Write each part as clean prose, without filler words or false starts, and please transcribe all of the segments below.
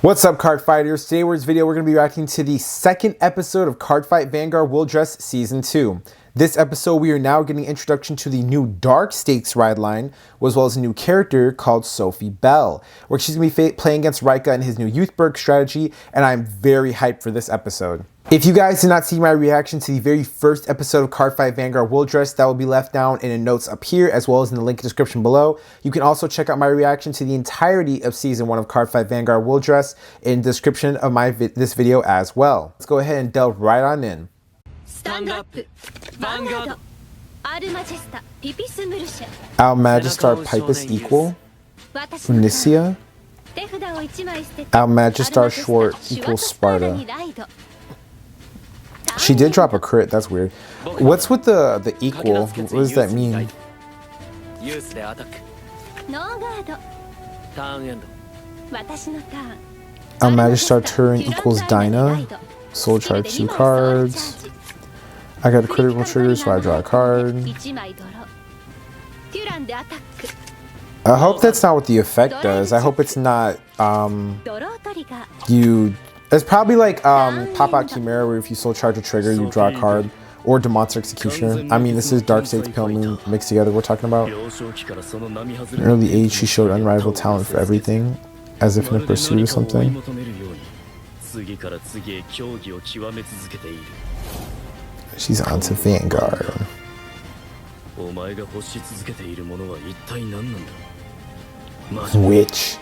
What's up, card fighters? Today in this video we're going to be reacting to the second episode of Cardfight Vanguard Will+Dress Season 2. This episode we are now getting introduction to the new Dark Stakes ride line, as well as a new character called Sophie Belle, where she's going to be playing against Raika in his new Youthberg strategy, and I'm very hyped for this episode. If you guys did not see my reaction to the very first episode of Cardfight Vanguard Will+Dress, that will be left down in the notes up here as well as in the link description below. You can also check out my reaction to the entirety of Season 1 of Cardfight Vanguard Will+Dress in the description of this video as well. Let's go ahead and delve right on in. Stand up, Vanguard. Al Magistar Pipus equal? Nicia? Al Magistar Short equals Sparta. She did drop a crit, that's weird. What's with the equal? What does that mean? Al Magistar turn equals Dinah. Soul charge 2 cards. I got a critical trigger, so I draw a card. I hope that's not what the effect does. I hope it's not it's probably like Pop Out Chimera, where if you soul charge a trigger, you draw a card, or Demonster Executioner. I mean, this is Dark Stakes Pale Moon mixed together we're talking about. In early age, she showed unrivaled talent for everything, as if in a pursuit or something. She's on to Vanguard. Witch.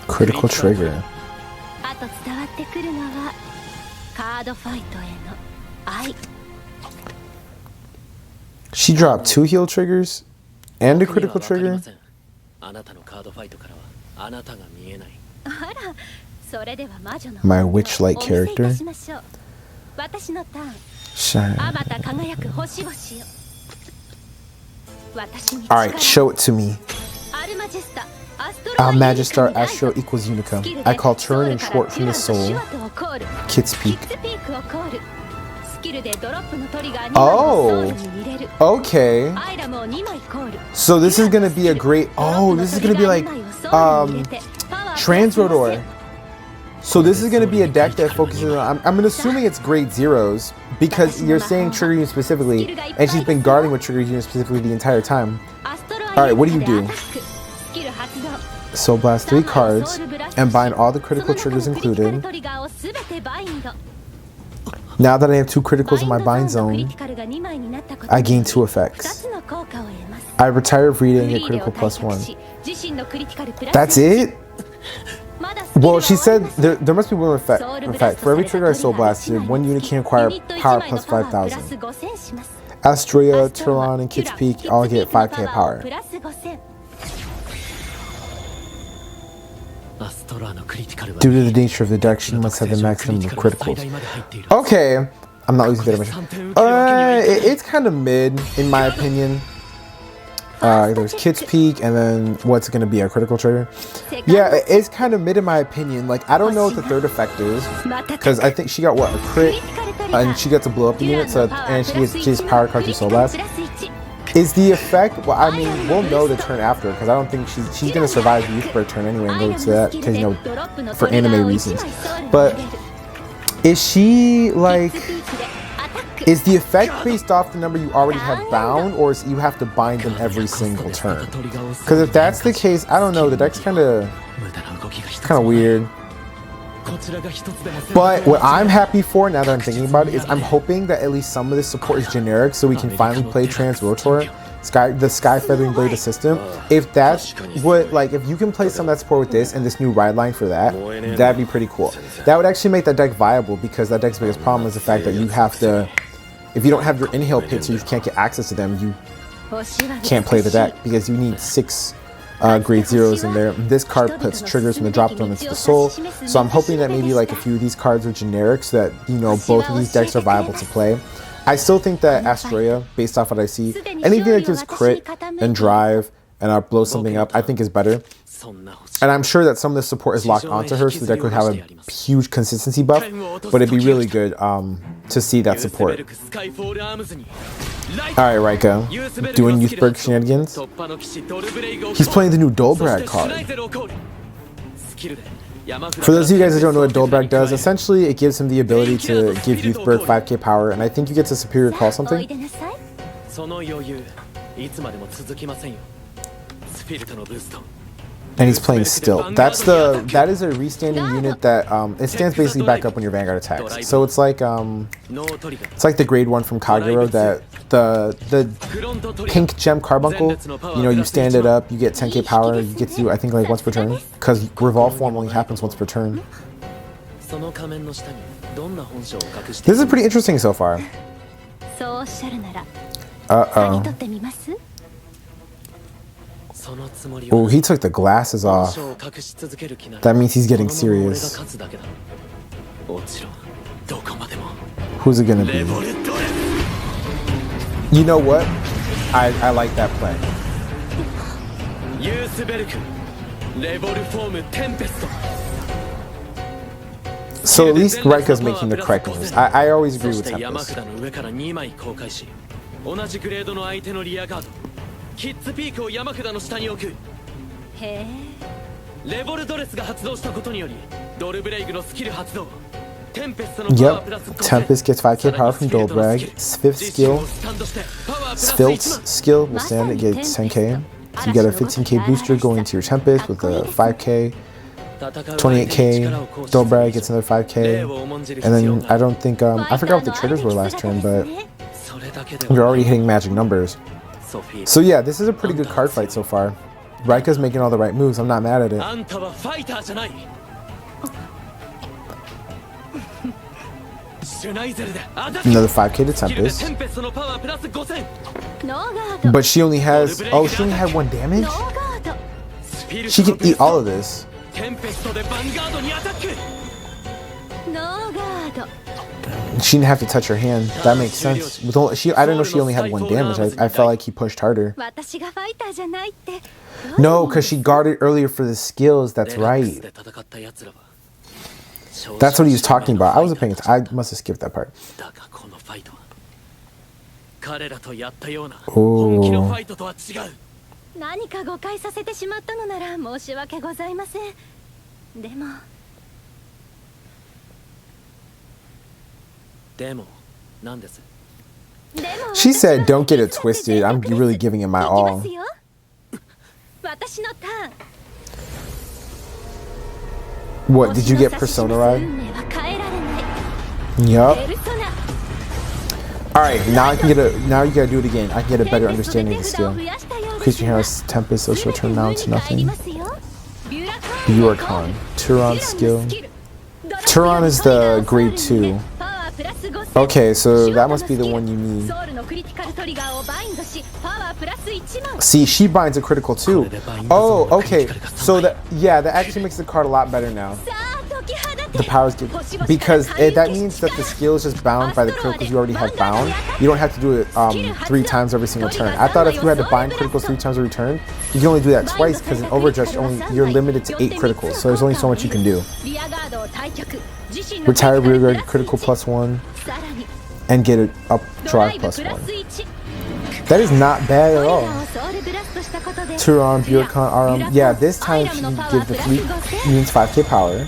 Critical trigger. She dropped 2 heal triggers and a critical trigger. My witch-like character. Shine. Alright, show it to me. Al Magistar Astro equals Unica. I call turn and short from the soul. Kit's Peak. Oh, okay. So this is gonna be a great. Oh, this is gonna be like Transrodor. So this is gonna be a deck that focuses on. I'm assuming it's grade zeros because you're saying trigger unit specifically, and she's been guarding with trigger unit specifically the entire time. All right, what do you do? So blast 3 cards and bind all the critical triggers included. Now that I have 2 criticals in my bind zone, I gain 2 effects. I retire if reading a critical +1. That's it? Well, she said there must be one effect. In fact, for every trigger I soul blasted, 1 unit can acquire power plus 5,000. Astrea, Turon, and Kit's Peak all get 5k power. Due to the nature of the deck, she must have the maximum of criticals. Okay, I'm not losing that much. It's kind of mid, in my opinion. There's Kit's Peak, and then what's going to be a critical trigger? Yeah, it's kind of mid in my opinion. Like, I don't know what the third effect is, because I think she got, what, a crit, and she gets to blow up the unit, so, and she gets power card to soul blast. Is the effect, well, I mean, we'll know the turn after, because I don't think she's going to survive the Youthberg turn anyway and go to that, because, you know, for anime reasons. But is she, like, is the effect based off the number you already have bound, or is you have to bind them every single turn? Because if that's the case, I don't know, the deck's kind of weird. But what I'm happy for, now that I'm thinking about it, is I'm hoping that at least some of this support is generic, so we can finally play Transrotor, the Sky Feathering Blade system. If that's what, like, if you can play some of that support with this and this new ride line for that, that'd be pretty cool. That would actually make that deck viable, because that deck's biggest problem is the fact that you have to, if you don't have your inhale pits, so you can't get access to them, you can't play the deck, because you need 6 grade zeros in there. This card puts triggers from the drop zone into the soul, so I'm hoping that maybe like a few of these cards are generic so that, you know, both of these decks are viable to play. I still think that Astrea, based off what I see, anything that gives crit and drive and blow something up, I think is better. And I'm sure that some of the support is locked onto her, so the deck would have a huge consistency buff, but it'd be really good to see that support. Alright, Raika, doing Youthberg shenanigans. He's playing the new Dolbrag card. For those of you guys that don't know what Dolbrag does, essentially it gives him the ability to give Youthberg 5k power, and I think you get to superior call something. And he's playing still. That is a restanding unit that it stands basically back up when your Vanguard attacks. So it's like the grade 1 from Kagero, that the pink gem carbuncle, you know, you stand it up, you get 10k power, you get to, I think, like once per turn, because revolve form only happens once per turn. This is pretty interesting so far. Uh-oh. Oh, he took the glasses off. That means he's getting serious. Who's it gonna be? You know what? I like that play. So at least Raika's making the correct moves. I always agree with Tempest. Yep, Tempest gets 5k power from Dolbrag. Fifth skill, Svilt's skill will stand, it gets 10k. So you get a 15k booster going to your Tempest with a 5k. 28k, Dolbrag gets another 5k. And then I don't think, I forgot what the triggers were last turn, but you're already hitting magic numbers. So yeah, this is a pretty good card fight so far. Raika's making all the right moves, I'm not mad at it. Another 5k to Tempest. But she only has, oh, she only had 1 damage? She can eat all of this. She didn't have to touch her hand. That makes sense. With all, I didn't know she only had 1 damage. I felt like he pushed harder. No, because she guarded earlier for the skills. That's right. That's what he was talking about. I wasn't paying attention. I must have skipped that part. Oh. She said, don't get it twisted. I'm really giving it my all. What, did you get Persona Ride? Yup. Alright, now now you gotta do it again. I can get a better understanding of the skill. Increase your Harris Tempest, so she'll turn down to nothing. Yurikon. Turon's skill. Turon is the grade 2. Okay, so that must be the one you need. See, she binds a critical too. Oh, okay. So that actually makes the card a lot better now. The powers get, because that means that the skill is just bound by the criticals you already have bound. You don't have to do it 3 times every single turn. I thought if you had to bind criticals 3 times every turn, you can only do that twice, because in Overdress you're limited to 8 criticals, so there's only so much you can do. Retire rearguard critical +1 and get it up drive +1. That is not bad at all. Turon, Buricon, Aram. Yeah, this time she can give the 3 units 5k power,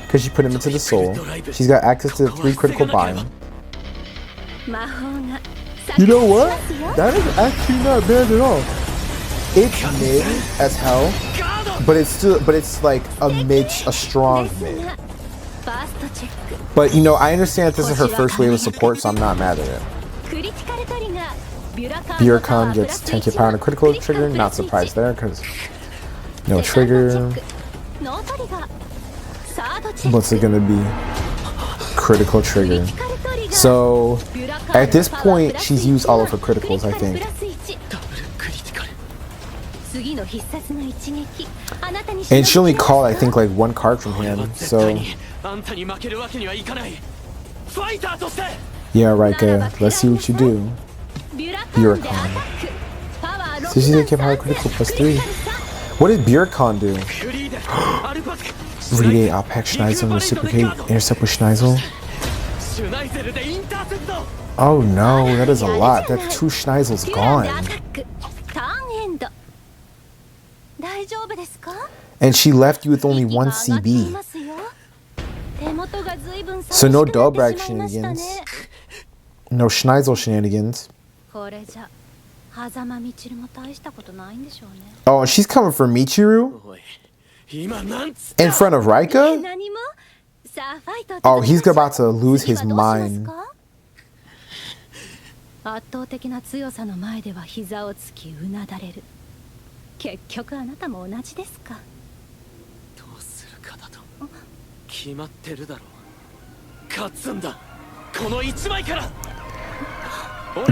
because she put him into the soul. She's got access to the 3 critical bind. You know what? That is actually not bad at all. It's mid as hell, but it's like a strong mid. But you know, I understand that this is her first wave of support, so I'm not mad at it. Buricon gets 10k power and a critical trigger. Not surprised there, because no trigger. What's it gonna be? Critical trigger. So at this point, she's used all of her criticals, I think. And she only called, I think, like 1 card from hand. So yeah, Raika, let's see what you do. Buricon. Did she say kept high critical +3? What did Bjerkon do? Read Alpac Schneisel, reciprocate, intercept with Schneisel. Oh no, that is a lot. That 2 Schneisels gone. And she left you with only 1 CB. So no Dobrak shenanigans. No Schneisel shenanigans. Oh, and she's coming for Michiru? In front of Raika? Oh, he's about to lose his mind.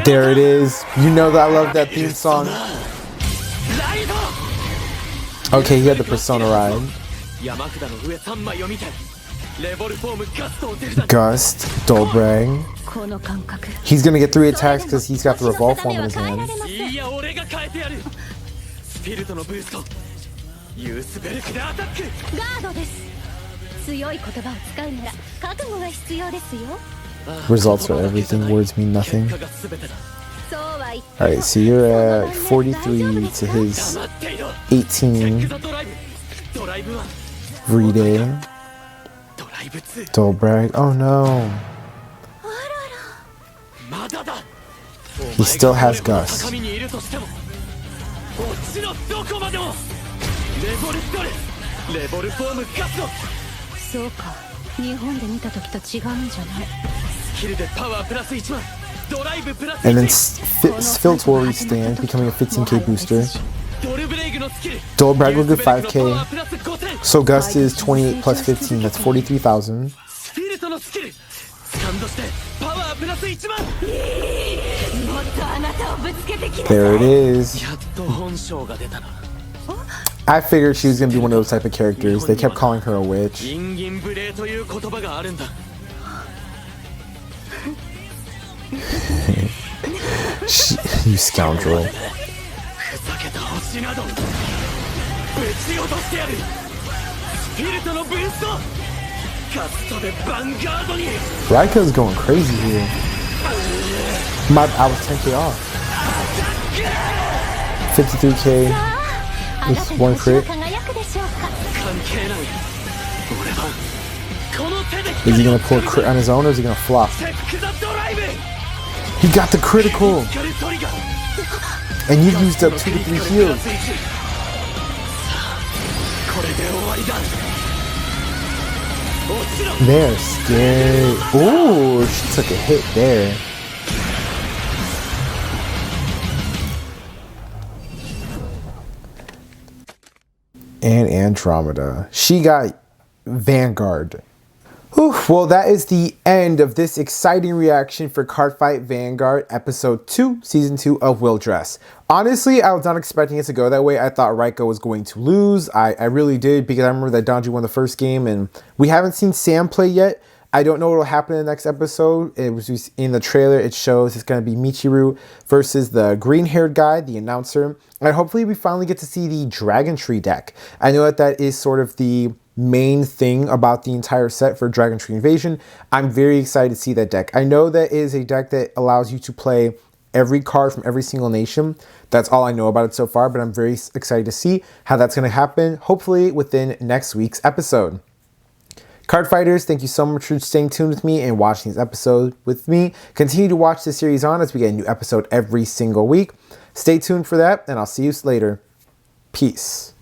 There it is. You know that I love that theme song. Okay, he had the Persona ride. Gust, Dolbrang. He's gonna get 3 attacks because he's got the revolve form in his hand. Results are everything, words mean nothing. Alright, so you're at 43 to his 18. Reading. Dolbrag. Oh no. He still has Gus. And then Sphiltori stands, becoming a 15k booster. Dolbrag will get 5k. So Gust is 28 plus 15, that's 43,000. There it is. I figured she was going to be one of those type of characters. They kept calling her a witch. You scoundrel. Raika's going crazy here. I was 10k off. 53k. This 1 crit. Is he gonna pull a crit on his own or is he gonna flop? He got the critical! And you used up 2 to 3 heals. They're scared. Ooh, she took a hit there. And Andromeda. She got Vanguard. Whew, well, that is the end of this exciting reaction for Cardfight Vanguard Episode 2, Season 2 of Will+Dress. Honestly, I was not expecting it to go that way. I thought Raika was going to lose. I really did, because I remember that Donji won the first game, and we haven't seen Sam play yet. I don't know what will happen in the next episode. It was in the trailer. It shows it's going to be Michiru versus the green-haired guy, the announcer. And hopefully we finally get to see the Dragon Tree deck. I know that that is sort of the main thing about the entire set for Dragon Tree Invasion. I'm very excited to see that deck. I know that is a deck that allows you to play every card from every single nation. That's all I know about it so far, but I'm very excited to see how that's going to happen, hopefully within next week's episode. Card Fighters, thank you so much for staying tuned with me and watching this episode with me. Continue to watch this series on as we get a new episode every single week. Stay tuned for that, and I'll see you later. Peace.